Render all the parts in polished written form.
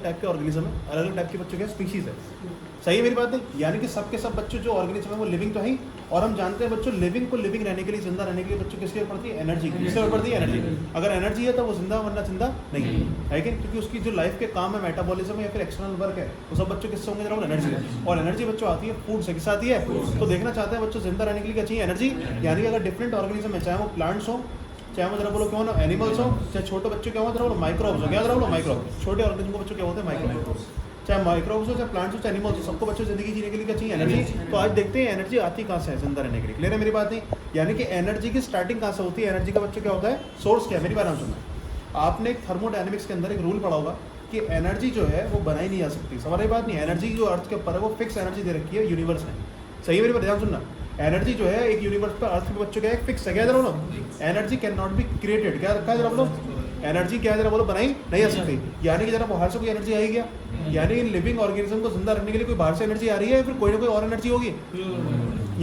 अलग टाइप के ऑर्गेनिज्म है, अलग अलग टाइप के बच्चों के स्पीशीज़ है। सही है मेरी बात नहीं? यानी कि सब के सब बच्चों जो ऑर्गेनिज्म है वो लिविंग तो है ही, और हम जानते हैं बच्चों लिविंग को लिविंग रहने के लिए, जिंदा रहने के लिए बच्चों किसकी जरूरत पड़ती है? एनर्जी की। किसकी जरूरत पड़ती है? एनर्जी। अगर एनर्जी है तो वो जिंदा, वरना जिंदा नहीं है कि, क्योंकि उसकी जो लाइफ के काम है, मेटाबॉलिज्म है या फिर एक्सटर्नल वर्क है, वो सब बच्चों किससे होंगे? जरा एनर्जी है। और एनर्जी बच्चों आती है फूड से। किससे आती है? तो देखना चाहते हैं बच्चों जिंदा रहने के लिए क्या चाहिए? एनर्जी। यानी कि अगर डिफरेंट ऑर्गेनिज्म है, चाहे वो प्लांट्स हो, चाहे वो जरा बोलो क्या हो ना एनिमल्स हो, चाहे छोटे बच्चों क्या होते हैं माइक्रोब्स हो, क्या जरा बोलो माइक्रोब, छोटे ऑर्गेनिज्म को बच्चों क्या होते हैं? माइक्रोब्स। चाहे माइक्रोब्स हो, चाहे प्लांट्स हो, चाहे एनिमल्स हो, सबको बच्चों जिंदगी जीने के लिए क्या चाहिए? एनर्जी। तो आज देखते हैं एनर्जी आती कहाँ से है जिंदा रहने के लिए। क्लियर है मेरी बात नहीं? यानी कि एनर्जी की स्टार्टिंग कहाँ से होती है? एनर्जी का बच्चों क्या होता है? सोर्स क्या है? मेरी बात नाम सुनना। आपने एक थर्मोडायनेमिक्स के अंदर एक रूल पढ़ा होगा कि एनर्जी जो है वो बनाई नहीं जा सकती। सवाल बात नहीं, एनर्जी जो अर्थ के ऊपर है वो फिक्स एनर्जी दे रखी है यूनिवर्स ने। सही है मेरी बात? ध्यान सुनना। एनर्जी जो है एक यूनिवर्स पर, अर्थ के बच्चों का एक फिक्स है। क्या जरा बोलो? Energy can not be created. क्या रखा है जरा बोलो? एनर्जी क्या है जरा बोलो? बनाई नहीं जा सकती। यानी कि जरा बाहर से कोई एनर्जी आई क्या? यानी कि लिविंग ऑर्गेनिज्म को जिंदा रखने के लिए कोई बाहर से एनर्जी आ रही है या फिर कोई ना कोई और एनर्जी होगी?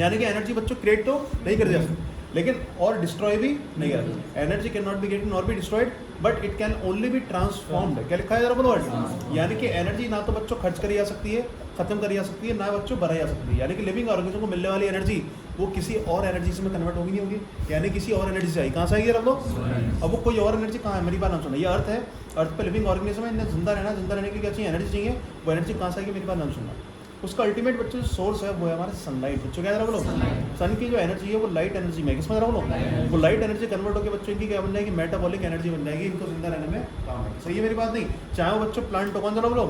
यानी कि एनर्जी बच्चों क्रिएट तो नहीं कर जा सकती, लेकिन और डिस्ट्रॉय भी नहीं कर सकती। Energy can not be created not be destroyed, but it can only be transformed. क्या लिखा है जरा बोलो? यानी कि एनर्जी ना तो बच्चों खर्च करी जा सकती है, खत्म करी जा सकती है, ना बच्चों बनाई जा सकती है। यानी कि लिविंग ऑर्गेनिज्म को मिलने वाली एनर्जी वो किसी और एनर्जी से में कन्वर्ट होगी नहीं होगी, यानी किसी और एनर्जी से आई। कहाँ से आएगी रख लो? अब वो कोई और एनर्जी कहाँ है? मेरी बात नाम सुना। ये अर्थ है, अर्थ पे लिविंग ऑर्गेनिज्म है, इन्हें जिंदा रहना, जिंदा रहने के लिए क्या चाहिए? एनर्जी चाहिए। वो एनर्जी कहाँ से आएगी? मेरी बात नाम सुनना। उसका अल्टीमेट बच्चों सोर्स है वो है हमारे सनलाइट। बच्चों क्या बोलो? सन की जो एनर्जी है वो लाइट एनर्जी में, किसमें बोलो? वो लाइट एनर्जी कन्वर्ट होकर बच्चों इनकी क्या बन जाएगी? मेटाबॉलिक एनर्जी बन जाएगी, इनको जिंदा रहने में काम आएगी। सही है मेरी बात नहीं? चाहे वो बच्चों प्लांट हो, कौन सा बोलो,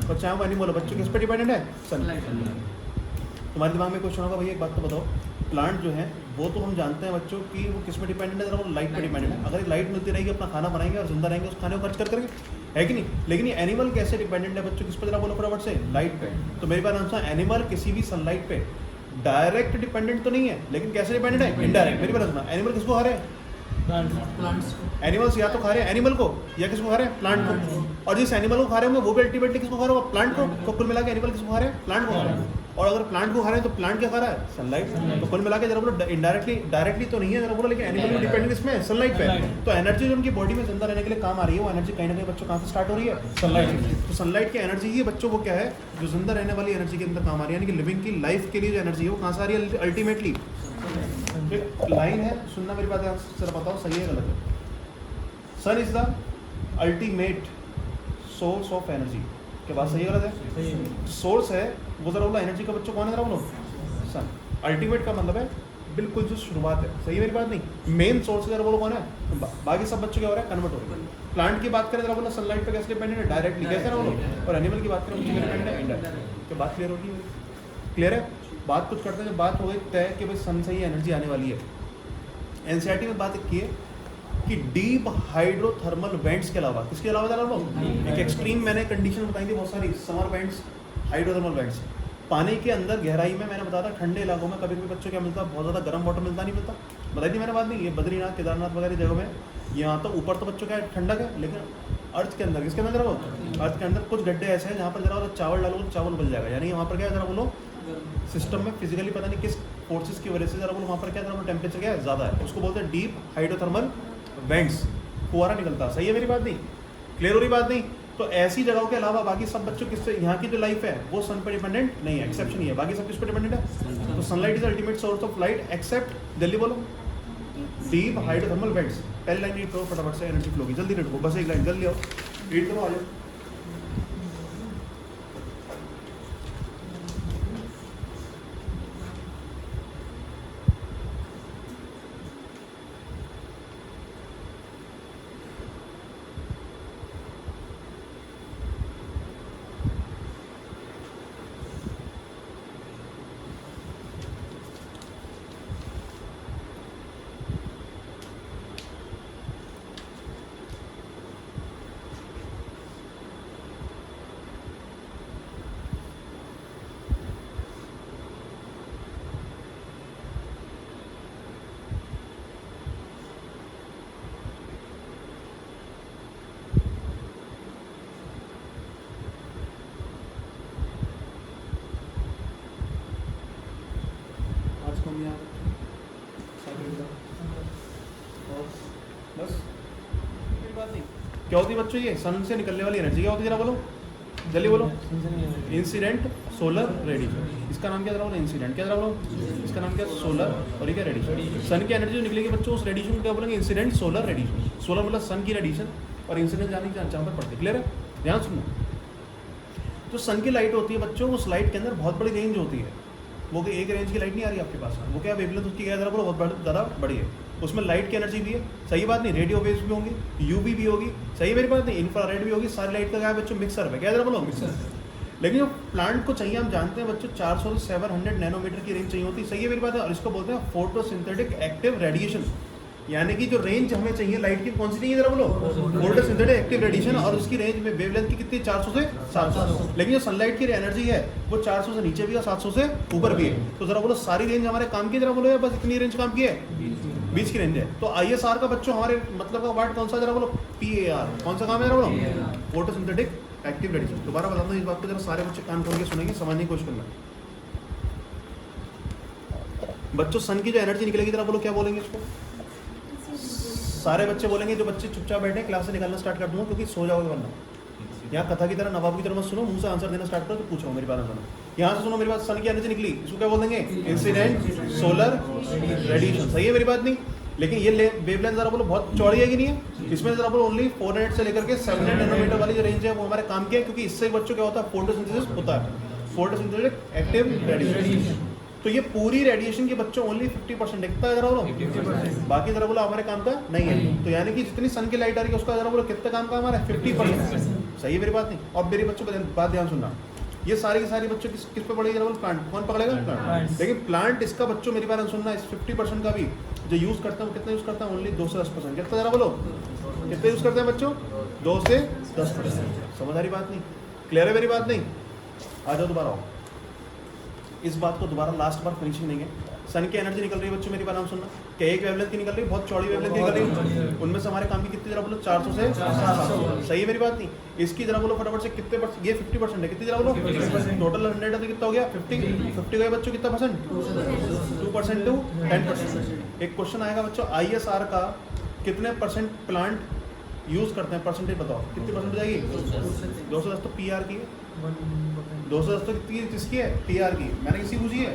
और चाहे वो एनिमल हो, बच्चों किस पर डिपेंडेंट है? सन। तुम्हारे दिमाग में क्वेश्चन होगा, भैया एक बात तो बताओ, प्लांट जो है वो तो हम जानते हैं बच्चों कि वो किस पर डिपेंडेंट है? वो लाइट पर डिपेंडेंट है। अगर लाइट मिलती रहेगी अपना खाना बनाएंगे और जिंदा रहेंगे, उस खाने को खर्च कर करके, है कि नहीं? लेकिन ये एनिमल कैसे डिपेंडेंट है बच्चों? किस पर जरा बोलो फटाफट से? लाइट पे। तो मेरी बात आंसर, एनिमल किसी भी सनलाइट पे डायरेक्ट डिपेंडेंट तो नहीं है, लेकिन कैसे डिपेंडेंट है? इनडायरेक्ट। मेरी बात सुना, एनिमल किसको खा रहे हैं? एनिमल्स या तो खा रहे हैं एनिमल को, या किसको खा रहे हैं? प्लांट को। और जिस एनिमल को खा रहे होंगे वो भी अल्टीमेटली किसको खा रहे होगा? प्लांट को। तो कुल मिला के एनिमल किसको खा रहे हैं? प्लांट को खा रहे हैं। और अगर प्लांट को खा रहे हैं तो प्लांट क्या खा रहा है? सनलाइट। तो कुल मिला के जरा बोलो इनडायरेक्टली, डायरेक्टली तो नहीं है जरा बोलो, लेकिन एनिमल भी डिपेंडेंट इसमें सनलाइट पे। तो एनर्जी जो उनकी बॉडी में जिंदा रहने के लिए काम आ रही है, वो एनर्जी कहीं ना कहीं बच्चों कहाँ से स्टार्ट हो रही है? सनलाइट। तो सनलाइट की एनर्जी ही बच्चों को क्या है? जो जिंदा रहने वाली एनर्जी के अंदर काम आ रही है, यानी कि लिविंग की लाइफ के लिए जो एनर्जी है वो कहाँ से आ रही है अल्टीमेटली? लाइन है, सुनना मेरी बात जरा बताओ, सही है गलत है? Sun is the ultimate source of energy. क्या बात सही है गलत है? सोर्स है वो, जरा बोलो एनर्जी का बच्चों कौन है? जरा बोलो सन। अल्टीमेट का मतलब है बिल्कुल जो शुरुआत है। सही है मेरी बात नहीं? मेन सोर्स जरा बोलो कौन है? बाकी सब बच्चों क्या हो रहा है? कन्वर्ट हो रहा है। प्लांट की बात करें जरा बोलो सनलाइट पे कैसे डिपेंडेंट है? डायरेक्टली। कैसे ना बोलो? और एनिमल की बात करें बच्चों डिपेंडेंट है इनडायरेक्टली। क्या बात क्लियर होगी? क्लियर है? बात कुछ करते हैं, बात हो गई तय कि भाई सन से ही एनर्जी आने वाली है। एनसीईआरटी में बात की है कि डीप हाइड्रोथर्मल वेंट्स के अलावा, किसके अलावा जरा बोलो? एक एक्सट्रीम मैंने कंडीशन बताई थी बहुत सारी, समर वेंट्स, हाइड्रोथर्मल वेंट्स। पानी के अंदर गहराई में मैंने बताया था ठंडे इलाकों में कभी कभी बच्चों क्या मिलता है? बहुत ज़्यादा गर्म वाटर मिलता नहीं मिलता? बताई थी मैंने बात नहीं? ये बद्रीनाथ, केदारनाथ वगैरह जगह में, यहाँ तो ऊपर तो बच्चों क्या है? ठंडक है, लेकिन अर्थ के अंदर, किसके अंदर जरा बोलो? अर्थ के अंदर कुछ गड्ढे ऐसे हैं जहाँ पर जरा चावल डालो तो चावल उबल जाएगा। यानी वहाँ पर क्या है जरा बोलो? सिस्टम में फिजिकली पता नहीं किस फोर्सेस की वजह से जरा बोलो वहाँ पर क्या जरा बोलो टेम्परेचर क्या है? ज़्यादा है। उसको बोलते हैं डीप हाइड्रोथर्मल वेंट्स, फुहारा निकलता। सही है मेरी बात नहीं? क्लियर हो रही बात नहीं? तो ऐसी जगहों के अलावा बाकी सब बच्चों किससे, यहाँ की जो लाइफ है वो सन पर डिपेंडेंट नहीं है, एक्सेप्शन ही है। बाकी सब किस पर डिपेंडेंट है? तो sunlight is ultimate source of light except, जल्दी बोलो, डीप हाइड्रोथर्मल वेंट्स। पहली लाइन रीड करो फटाफट से, एनर्जी फ्लो की जल्दी रीड करो, बस एक लाइन जल्दी आओ, रीड करो, आ जाओ। बस मेरी बात नहीं, क्या होती है बच्चों? ये सन से निकलने वाली एनर्जी क्या होती है जरा बोलो? जल्दी बोलो, इंसिडेंट सोलर रेडिएशन। इसका नाम क्या था बोलो? इंसिडेंट। क्या था बोलो? इसका नाम क्या? सोलर। और ये क्या? रेडिएशन। सन की एनर्जी जो निकलेगी बच्चों, उस रेडिएशन को क्या बोलेंगे? Incident solar radiation. सोलर मतलब सन की रेडिएशन, और इंसिडेंट जाने की जहाँ पर पड़ती है। क्लियर है? ध्यान सुनो, जो सन की लाइट होती है बच्चों, उस लाइट के अंदर बहुत बड़ी रेंज होती है। वो एक रेंज की लाइट नहीं आ रही आपके पास, वो क्या वेवलेंथ उसकी क्या बोलो? बहुत ज़्यादा बड़ी है। उसमें लाइट की एनर्जी भी है, सही बात नहीं? रेडियो वेव्स भी होंगी, यूवी भी होगी, सही मेरी बात नहीं? इंफ्रारेड भी होगी, सारी लाइट का क्या है बच्चों? मिक्सर है। क्या जरा बोलो? मिक्सर। लेकिन जो प्लांट को चाहिए, हम जानते हैं बच्चों 400 से 700 नैनोमीटर की रेंज चाहिए होती है, सही है मेरी बात है? और इसको बोलते हैं फोटोसिंथेटिक एक्टिव रेडिएशन, यानी कि जो रेंज हमें चाहिए लाइट की, कौन सी चाहिए जरा बोलो? Photosynthetic active radiation. और उसकी रेंज में वेवलेंथ की कितनी? 400 से 700। लेकिन जो सनलाइट की एनर्जी है वो 400 से नीचे भी है, 700 से ऊपर भी है। तो जरा बोलो सारी रेंज हमारे काम की, जरा बोलो या बस इतनी रेंज काम की है? बीच की रेंज है। तो ISR का बच्चों हमारे मतलब का वर्ड कौन सा जरा बोलो? PAR। कौन सा काम है जरा बोलो? Photosynthetic active radiation. दोबारा बताता हूँ इस बात को, जरा सारे बच्चे कान खोल के सुनेंगे, समझने की कोशिश करना। बच्चों सन की जो एनर्जी निकलेगी जरा बोलो क्या बोलेंगे इसको? सारे बच्चे बोलेंगे, जो बच्चे चुपचाप बैठे क्लास से निकालना स्टार्ट कर दूंगा, क्योंकि सो जाओगे वरना। यहाँ कथा की तरह, नवाब की तरह मत सुनो, मुंह से आंसर देना स्टार्ट करो तो पूछ रहा हूँ, मेरी बात सुनो। यहाँ से सुनो मेरी बात, सन की एनर्जी निकली, इसको क्या बोल देंगे? Incident solar radiation. सही है मेरी बात नहीं? लेकिन ये वेवलेंथ जरा बोलो बहुत चौड़ी है कि नहीं है? इसमें जरा बोलो ओनली 400 से लेकर के 700 नैनोमीटर वाली जो रेंज है वो हमारे काम की है, क्योंकि इससे बच्चों क्या होता है? फोटोसिंथेसिस होता है, फोटोसिंथेटिक एक्टिव रेडिएशन। तो ये पूरी रेडिएशन के बच्चों ओनली 50% दिखता है जरा बोलो, बाकी जरा बोलो हमारे काम का नहीं है। तो यानी कि जितनी सन की लाइट आ रही है उसका जरा बोलो कितना काम का हमारा? 50%। सही है मेरी बात नहीं? और मेरे बच्चों बात ध्यान सुनना, ये सारी की सारी बच्चों किस पे पड़ेगी जरा बोलो? प्लांट। कौन पकड़ेगा? प्लांट। लेकिन प्लांट इसका बच्चों मेरी बात सुनना, इस 50% का भी जो यूज करता है कितना यूज करता है? ओनली 2 से 10%। कितना जरा बोलो? कितना यूज करते हैं बच्चों? 2 से 10%। समझ आ रही बात नहीं? क्लियर है मेरी बात नहीं? आ जाओ दोबारा आओ, इस बात को दोबारा लास्ट बार फिनिशिंग देंगे। सन की एनर्जी निकल रही है बच्चों, मेरी बात नाम सुनना, क्या एक वेवलेंथ की निकल रही है? बहुत चौड़ी वेवलेंथ की निकल रही है। उनमें से हमारे काम की कितनी जरा बोलो? 400 से 700। सही है मेरी बात नहीं? इसकी जरा बोलो फटाफट से कितने परसेंट? ये 50% है, कितनी जरा बोलो? टोटल 100 तो कितना हो गया? 50 गए बच्चों, कितना परसेंट? 2% टू 10%। एक क्वेश्चन आएगा बच्चों, ISR का कितने परसेंट प्लांट यूज करते हैं? परसेंटेज बताओ, कितनी परसेंट हो जाएगी? 210 तो PR की है, 210 तो किसकी है? PR की। मैंने किसी पूछी है?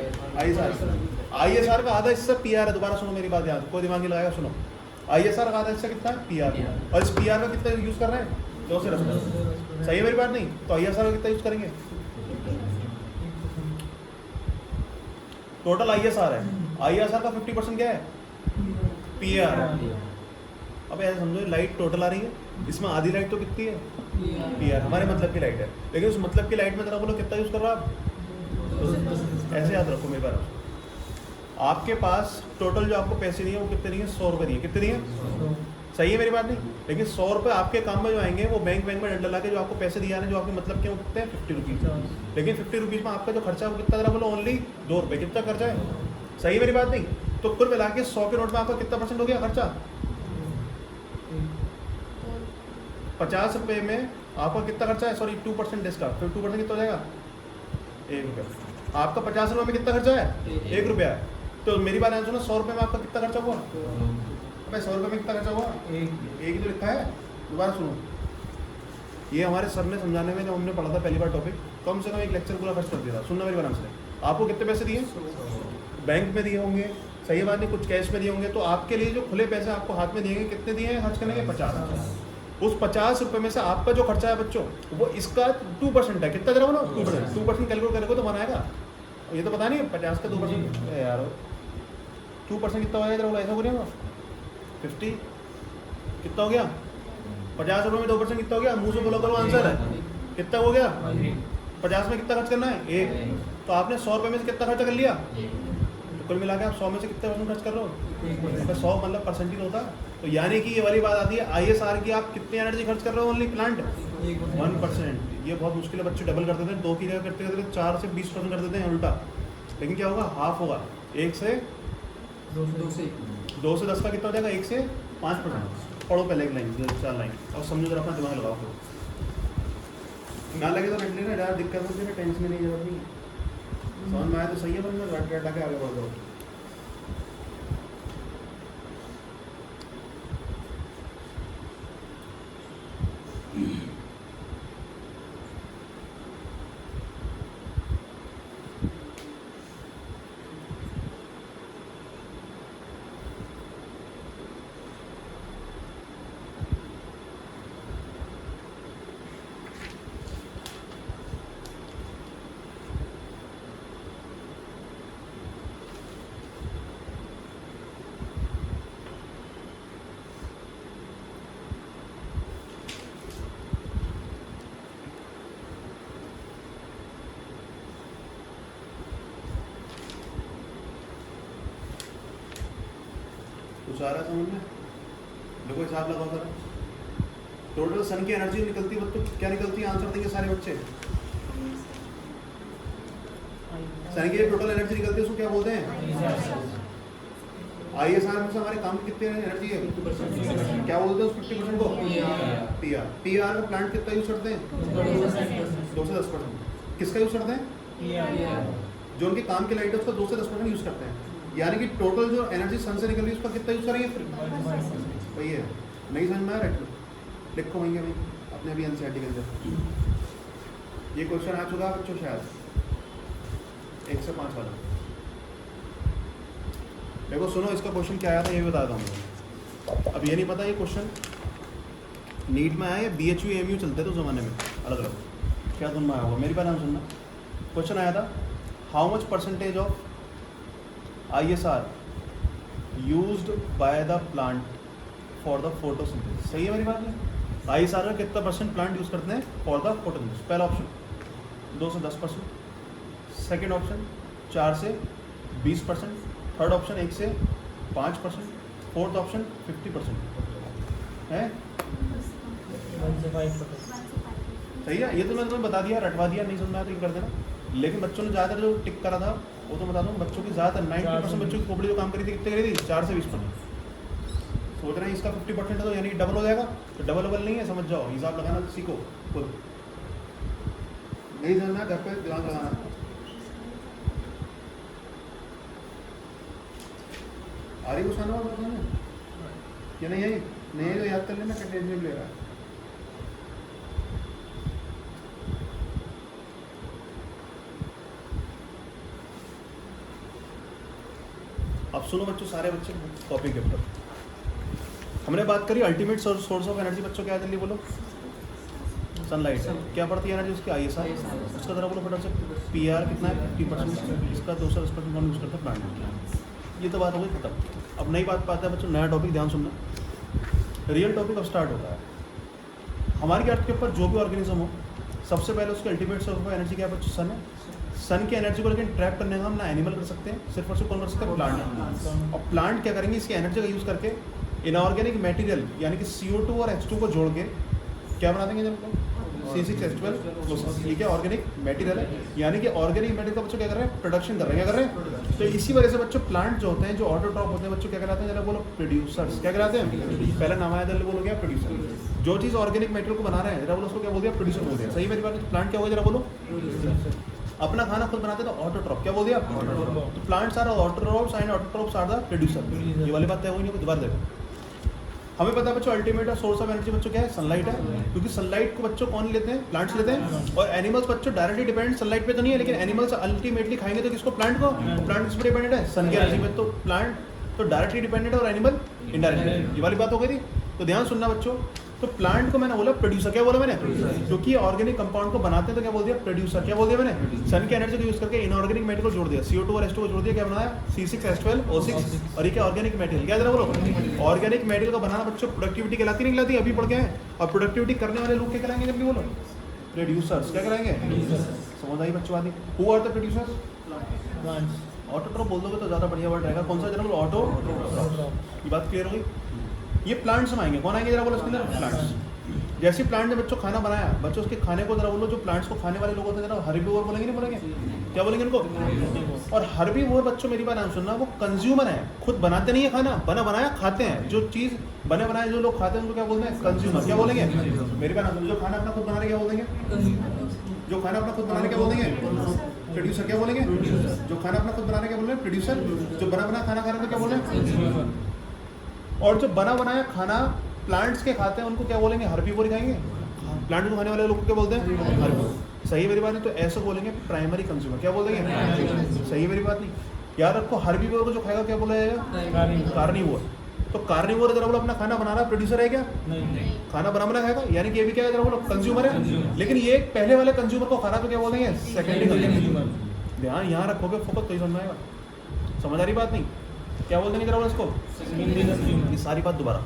ISR का आधा हिस्सा PR है। दोबारा सुनो मेरी बात, याद कोई दिमाग नहीं लगाएगा, सुनो। ISR का आधा हिस्सा कितना है? PR। और इस PR का कितना यूज कर रहे हैं? 2 से 10%। सही है मेरी बात नहीं? तो ISR का कितना यूज करेंगे? टोटल ISR है, ISR का 50% क्या है? PR। अब ऐसा समझो लाइट टोटल आ रही है, इसमें आधी लाइट तो कितनी है? PR। हमारे मतलब की लाइट है, लेकिन उस मतलब की लाइट में जरा बोलो कितना यूज कर रहा आप? ऐसे याद रखो मेरे बार, आपके पास टोटल जो आपको पैसे दिए वो कितने दिए? 100 रुपये दिए। कितने दिए? सही है मेरी बात नहीं? लेकिन 100 रुपये आपके काम में जो आएंगे वो बैंक में डंडा ला के जो आपको पैसे दिया है, जो आपके मतलब के वो कितने हैं? 50 रुपीज़। लेकिन 50 रुपीज़ में आपका जो खर्चा है वो कितना जरा बोलो? ओनली 2 रुपये। कितना खर्चा है? सही है मेरी बात नहीं? तो कुल मिला के 100 के नोट में आपका कितना परसेंट हो गया खर्चा? 50 रुपये में आपका कितना खर्चा है? सॉरी 2% इसका, फिर 2% कितना हो जाएगा? 1 रुपया। आपका 50 रुपये में कितना खर्चा है? 1 रुपया है। तो मेरी बात सुनो, 100 रुपये में आपका कितना खर्चा हुआ? अबे 100 रुपये में कितना खर्चा हुआ? एक ही तो लिखा है। दोबारा सुनो, ये हमारे सर ने समझाने में जब हमने पढ़ा था पहली बार टॉपिक, कम से कम एक लेक्चर पूरा खर्च कर दिया था। सुनना मेरी बात से, आपको कितने पैसे दिए? बैंक में दिए होंगे, सही बात नहीं? कुछ कैश में दिए होंगे। तो आपके लिए जो खुले पैसे आपको हाथ में दिएंगे, कितने दिए हैं खर्च करने के? 50। उस 50 रुपये में से आपका जो खर्चा है बच्चों, वो इसका 2% है। कितना जरा बोलो? 2% कैलकुलेट करेंगे तो बनाएगा। ये तो पता नहीं 50 का 2% यार, 2% कितना हो जाएगा? जरा ऐसा बोलेगा 50 कितना हो गया? 50 रुपये में 2% कितना हो गया? मुंह से बोलो करो आंसर है। कितना हो गया? 50 में कितना खर्च करना है? 1। तो आपने 100 रुपये में से कितना खर्चा कर लिया? तो कुल मिला के आप 100 में से कितने % खर्च कर रहे हो? 100 मतलब परसेंटेज होता है। तो यानी कि ये वाली बात आती है ISR की, आप कितनी एनर्जी खर्च कर रहे हो? Only plant 1%। ये बहुत मुश्किल है, बच्चे डबल कर देते हैं, 2 की जगह करते करते 4 से 20% कर देते हैं उल्टा। लेकिन क्या होगा? हाफ होगा। 1 से 2 से 10 का कितना हो जाएगा? 1 से 5%। पढ़ो पहले एक लाइन, 4 लाइन, और समझो जरा, अपना दिमाग लगाओ। ना लगे तो रट लेना, ज़्यादा दिक्कत होती है, टेंशन नहीं, जरूरत नहीं। समझ में आया तो सही है, बंदा रट रटा के आगे बढ़ दो। कुछ आ रहा है समझ में? देखो हिसाब लगाओ जरा, टोटल सन की एनर्जी निकलती है बच्चों, क्या निकलती है? आंसर देंगे सारे बच्चे। सन की टोटल एनर्जी निकलती है उसको क्या बोलते हैं? ISR में से हमारे काम की कितनी एनर्जी है? क्या बोलते हैं उस 50% को? PR। PR का प्लांट कितना यूज करते हैं? 2 से 10%। किसका यूज करते हैं? जो उनके काम की लाइट है उसका 2 से 10% यूज करते हैं। यानी कि टोटल जो एनर्जी सन से निकल रही है उसका कितना यूज करेंगे फिर? वही है। नहीं समझ में आ रहा है? लिखो वहीं भाई अपने भी NCERT के अंदर ये क्वेश्चन आ चुका है बच्चों शायद 1 से 5 वाला। देखो सुनो, इसका क्वेश्चन क्या आया था ये भी बताता हूँ। अब ये नहीं पता ये क्वेश्चन नीट में आया या BHU MU चलते थे उस जमाने में अलग अलग, क्या सुनना आया होगा, मेरी बात नाम सुनना। क्वेश्चन आया था how much percentage of ISR used by the plant for the photosynthesis. सही है मेरी बात में? ISR का कितना परसेंट प्लांट यूज करते हैं फॉर द फोटोसिंथेसिस? पहला ऑप्शन 2 से 10%, सेकेंड ऑप्शन 4 से 20%, थर्ड ऑप्शन 1 से 5%, फोर्थ ऑप्शन 50% है। सही है, ये तो मैंने तुम्हें बता दिया, रटवा दिया, नहीं समझ में आया तो ये कर देना। लेकिन बच्चों ने ज़्यादातर जो टिक करा था वो तो बता दूँ, बच्चों की ज़्यादातर 90% बच्चों की खोपड़ी जो काम करी थी कितने करी थी? 4 से 20%। सोच रहे हैं इसका 50% है तो यानी डबल हो जाएगा, तो डबल नहीं है, समझ जाओ, हिसाब लगाना सीखो खुद। नहीं समझना घर पे दिमाग लगाना। आ रही कुछ आना या नहीं आई? नहीं तो याद कर लेना, टेंशन ले रहा है। अब सुनो बच्चों, सारे बच्चे कॉपी के ऊपर हमने बात करी अल्टीमेट सोर्स ऑफ एनर्जी। बच्चों क्या है जल्दी बोलो? सनलाइट। क्या पड़ती है एनर्जी उसकी? ISR। उसका जरा बोलो फटाफट से। PR कितना है? 50%। इसका 2 से 10% हम यूज़ करते हैं प्लांट। ये तो बात हो गई खत्म। अब नई बात पाता है बच्चों, नया टॉपिक, ध्यान सुनना। रियल टॉपिक अब स्टार्ट होता है। हमारी अर्थ के ऊपर जो भी ऑर्गेनिज्म हो, सबसे पहले उसके अल्टीमेट सोर्स ऑफ एनर्जी क्या है बच्चों? सन है। सन की एनर्जी को लेकिन ट्रैप करने का हम ना एनिमल कर सकते हैं, सिर्फ और सिर्फ कौन कर सकते हैं? प्लांट। और प्लांट क्या करेंगे? इसकी एनर्जी का यूज़ करके इनऑर्गेनिक मटेरियल यानी कि CO2 और H2 को जोड़ के क्या बना देंगे जब C6H12। ठीक है, ऑर्गेनिक मटेरियल है, यानी कि ऑर्गेनिक मटेरियल का बच्चों क्या कर रहे हैं? प्रोडक्शन कर रहे हैं। क्या कर रहे हैं? तो इसी वजह से बच्चों प्लांट जो होते हैं, जो ऑटोट्रॉप होते हैं बच्चों, क्या कहलाते हैं? जरा बोलो प्रोड्यूसर्स। क्या कहलाते हैं? पहला नाम आया जल्दी बोलो, क्या? प्रोड्यूसर। जो चीज़ ऑर्गेनिक मटेरियल को बना रहे हैं, जरा बोलो उसको क्या बोल दिया? प्रोड्यूसर बोल दिया। सही मेरी बात? प्लांट क्या हो गया जरा बोलो? अपना खाना खुद बनाते तो ऑटोट्रॉप। क्या बोल दिया? तो plants are autotrophs and autotrophs are the producer. ये वाली बात है, हुई नहीं? दोबारा देखो, हमें पता है बच्चों अल्टीमेट सोर्स ऑफ एनर्जी बच्चों क्या है? सनलाइट है। क्योंकि सनलाइट को बच्चों कौन लेते हैं? प्लांट्स लेते हैं। और एनिमल्स बच्चों डायरेक्टली डिपेंडेंट सनलाइट पे तो नहीं है, लेकिन एनिमल्स अल्टीमेटली खाएंगे तो किसको? प्लांट को। तो प्लांट किस पर डिपेंडेंट है? सन की एनर्जी पे। तो प्लांट तो डायरेक्टली डिपेंडेंट है और एनिमल इनडायरेक्टली। ये वाली बात हो गई थी। तो ध्यान सुनना बच्चों, तो प्लांट को मैंने बोला प्रोड्यूसर। क्या बोला मैंने? क्योंकि ऑर्गेनिक कंपाउंड को बनाते हैं तो क्या बोल दिया? प्रोड्यूसर। क्या बोल दिया मैंने? सन की एनर्जी को यूज करके इनऑर्गेनिक मटेरियल को जोड़ दिया, CO2 और H2 को जोड़ दिया, क्या बनाया? C6H12O6। और ये क्या? Organic material. क्या जरा बोलो? ऑर्गेनिक मटेरियल को बनाना बच्चों प्रोडक्टिविटी कहलाती नहीं कहलाती? अभी पढ़ के हैं। और प्रोडक्टिविटी करने वाले लोग क्या कराएंगे? जब भी बोलो प्रोड्यूसर्स। क्या कराएंगे? समझ आई बच्चों? आदि who are the producers? Plants. Autotroph बोल दोगे तो ज़्यादा बढ़िया वर्ड रहेगा। कौन सा जरा बोलो? ऑटोट्रॉप। ये बात क्लियर हो गई? ये प्लांट्स में आएंगे। कौन आएंगे जरा बोलो इसके अंदर? प्लांट्स। जैसे प्लांट ने बच्चों खाना बनाया, बच्चों उसके खाने को जरा बोलो, जो प्लांट्स को खाने वाले लोग होते हैं जरा हर्बीवोर बोलेंगे नहीं बोलेंगे? क्या बोलेंगे उनको? और हर्बीवोर बच्चों मेरी बात नाम सुनना, वो कंज्यूमर है, खुद बनाते नहीं है खाना, बना बनाया खाते हैं। जो चीज़ बने बनाए जो लोग खाते हैं उनको क्या बोलते हैं? कंज्यूमर। क्या बोलेंगे? मेरी बात नाम सुनो, जो खाना अपना खुद बना रहे क्या बोलेंगे? जो खाना अपना खुद बनाने क्या बोलेंगे? प्रोड्यूसर। क्या बोलेंगे? जो खाना अपना खुद बनाने क्या बोल रहे हैं? प्रोड्यूसर। जो बना बना खाना खा रहे हैं क्या बोल रहे हैं? और जो बना बनाया खाना प्लांट्स के खाते हैं उनको क्या बोलेंगे? हर्बीवोर खाएंगे। प्लांट को खाने वाले लोग क्या बोलते हैं? हर्बीवोर। सही है मेरी बात नहीं? तो ऐसे बोलेंगे प्राइमरी कंज्यूमर। क्या बोल देंगे? सही है मेरी बात नहीं? याद रखो, हर्बीवोर को जो खाएगा क्या बोला जाएगा? कार्निवोर। तो कार्निवोर जरा बोलो अपना खाना बना रहा, प्रोड्यूसर है क्या? नहीं। खाना बना बना खाएगा, यानी कि ये भी क्या है जरा बोलो? कंज्यूमर है। लेकिन ये पहले वाले कंज्यूमर को खाना तो क्या बोलेंगे? Secondary consumer. ध्यान यहाँ रखोगे, फोकस तो ही समझ आएगा। समझ आ रही बात नहीं? क्या बोल देंगे जरा बोलो इसको? ये सारी बात दोबारा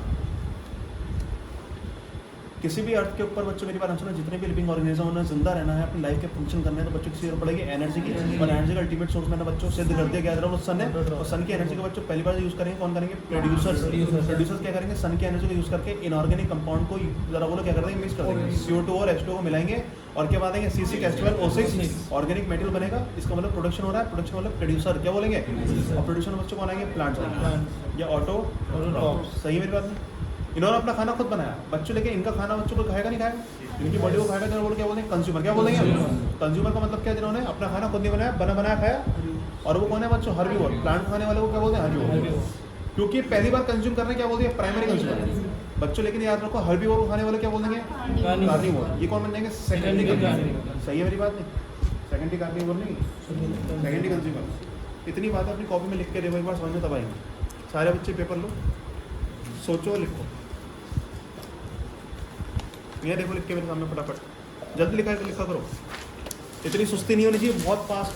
किसी भी अर्थ के ऊपर बच्चों मेरी बात सुनो, जितने भी लिविंग ऑर्गेनिज्म उन्हें जिंदा रहना है, अपनी लाइफ के फंक्शन करने हैं, तो बच्चों किसी जरूरत पड़ेगी एनर्जी की। और एनर्जी का अल्टीमेट सोर्स मैंने बच्चों सिद्ध कर दिया गया वो सन है। और सन की एनर्जी को बच्चों पहली बार यूज़ करेंगे, कौन करेंगे? प्रोड्यूसर्स क्या करेंगे? सन की एनर्जी को यूज़ करके इनऑर्गेनिक कंपाउंड को जरा बोलो क्या कर देंगे? मिक्स कर देंगे, CO2 और H2 को मिलाएंगे और क्या बातेंगे? C6H12O6 ऑर्गेनिक मेटेरियल बनेगा। इसका मतलब प्रोडक्शन हो रहा है, प्रोडक्शन मतलब प्रोड्यूसर क्या बोलेंगे? और प्रोड्यूसर बच्चों कौन आएंगे? प्लांट्स या ऑटो। सही मेरी बात नहीं? इन्होंने अपना खाना खुद बनाया बच्चों, लेकिन इनका खाना बच्चों को खाएगा नहीं खाएगा, इनकी बॉडी को खाएगा। बोलो क्या बोलेंगे? कंज्यूमर। क्या बोलेंगे? कंज्यूमर का मतलब क्या? जिन्होंने अपना खाना खुद नहीं बनाया, बना बनाया खाया। और वो कौन है बच्चों? हर्बीवोर। प्लांट खाने वाले को क्या बोलते हैं? हर्बीवोर। क्योंकि पहली बार कंज्यूम करने क्या बोलते हैं? प्राइमरी कंज्यूमर बच्चों। लेकिन याद रखो हर्बीवोर को खाने वाले क्या बोलेंगे? कार्निवोर। ये कौन बन जाएंगे? Secondary consumer. सही है मेरी बात नहीं? सेकेंडरी कार्निवोर नहीं, सेकेंडरी कंज्यूमर। इतनी बात अपनी कॉपी में लिख के देखो, एक बार समझ में तब आएंगे। सारे बच्चे पेपर लो, सोचो, लिखो। ये देखो लिख के मेरे सामने फटाफट, जल्दी लिखा करो। इतनी सुस्ती नहीं होनी चाहिए, बहुत फास्ट।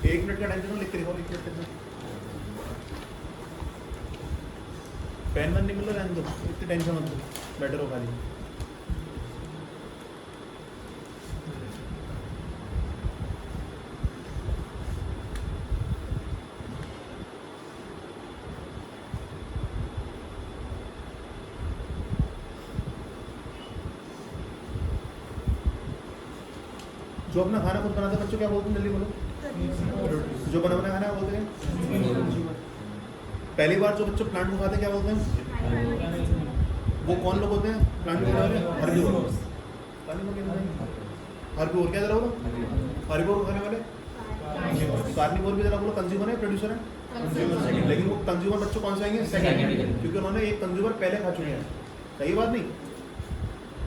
एक मिनट का टेंशन लिख के दिखाओ, लिख के पेन नहीं मिल रहा, रहने दो, इतनी टेंशन मत लो, बेटर हो खाली। जो अपना खाना खुद बनाते बच्चों क्या बोलते हैं? जल्दी बोलो। जो बना खाना बोलते हैं। पहली बार जो बच्चों प्लांट को खाते हैं क्या बोलते हैं? वो कौन लोग होते हैं? प्लांट को खाने वाले हर्बीवोर। हर्बीवोर क्या जरा बोलो? हर्बीवोर को खाने वाले कार्निवोर भी जरा बोलो। कंज्यूमर है, प्रोड्यूसर है? लेकिन वो कंज्यूमर बच्चों कौन से आएंगे? सेकंड, क्योंकि उन्होंने एक कंज्यूमर पहले खा चुके हैं। सही बात नहीं?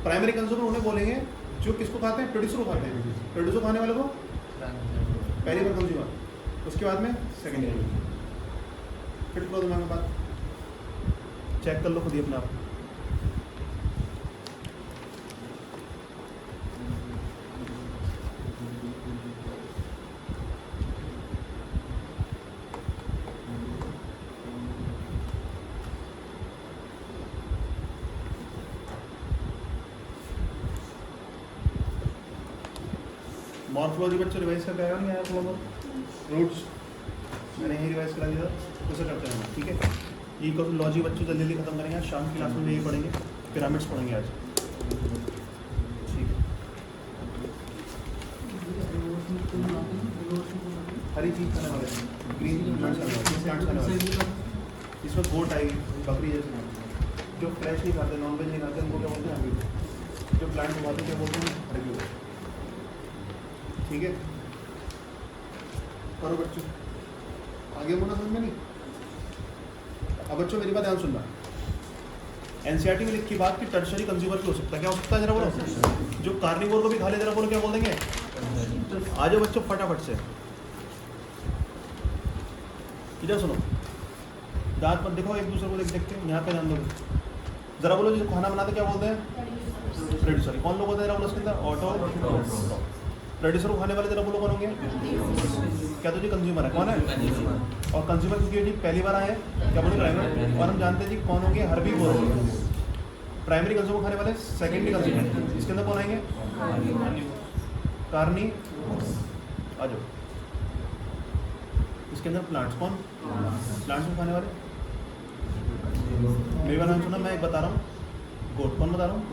प्राइमरी कंज्यूमर उन्हें बोलेंगे जो किसको खाते हैं? प्रोड्यूसर को खाते हैं। प्रोड्यूसर खाने वाले को पहली बार कंज्यूमर, उसके बाद में सेकेंडरी। फिट करो दिमाग में बात, चेक कर लो खुद ही अपना आप। मॉर्फोलॉजी बच्चों रिवाइज करके आएगा नहीं आया? थोड़ा बहुत रूट्स मैंने यही रिवाइज करा दिया, उसे करते हैं। ठीक है, ये लॉजी बच्चों जल्दी जल्दी खत्म करेंगे। शाम की क्लास में यही पढ़ेंगे, पिरामिड्स पढ़ेंगे आज। ठीक है, हरी चीज खाने वाले, ग्रीन प्लांट्स खाने वाले। इसमें गोट आएगी, बकरी जैसे। जो फ्रेश नहीं खाते, नॉनवेज नहीं खाते, उनको क्या बोलते हैं? हर्बीवोर। जो प्लांट उगाते हैं क्या बोलते हैं? हर्बीवोर। ठीक है, करो बच्चों, आगे बोलना समझ में नहीं। अब बच्चों मेरी बात ध्यान सुनना। एनसीईआरटी में लिखी बात कि टर्शरी कंज्यूमर की हो सकता है। क्या हो सकता है जरा बोलो? जो कार्निवोर को भी खा ले, जरा बोलो क्या बोल देंगे? आ जाओ बच्चों फटाफट से, इधर सुनो, दांत मत देखो एक दूसरे को देख देखते हैं, यहाँ पे ध्यान दो जरा। बोलो जो खाना बनाते क्या बोलते हैं? प्रोड्यूसर। कौन लोग होते हैं जरा बोलो उसके अंदर? ऑटो। प्रोड्यूसर को खाने वाले जरा बोलो कौन होंगे? क्या तो जी कंज्यूमर है, कौन है? और कंज्यूमर क्योंकि जी पहली बार आए हैं, क्या बोले? प्राइमरी। और हम जानते हैं जी कौन होंगे? हर्बीवोर। प्राइमरी कंज्यूमर खाने वाले, सेकेंडरी कंज्यूमर इसके अंदर कौन आएंगे? कार्नी। आ जाओ, इसके अंदर प्लांट्स। कौन? प्लांट्स को खाने वाले। मेरी बात सुना, मैं एक बता रहा हूँ, गोट। कौन बता रहा हूँ?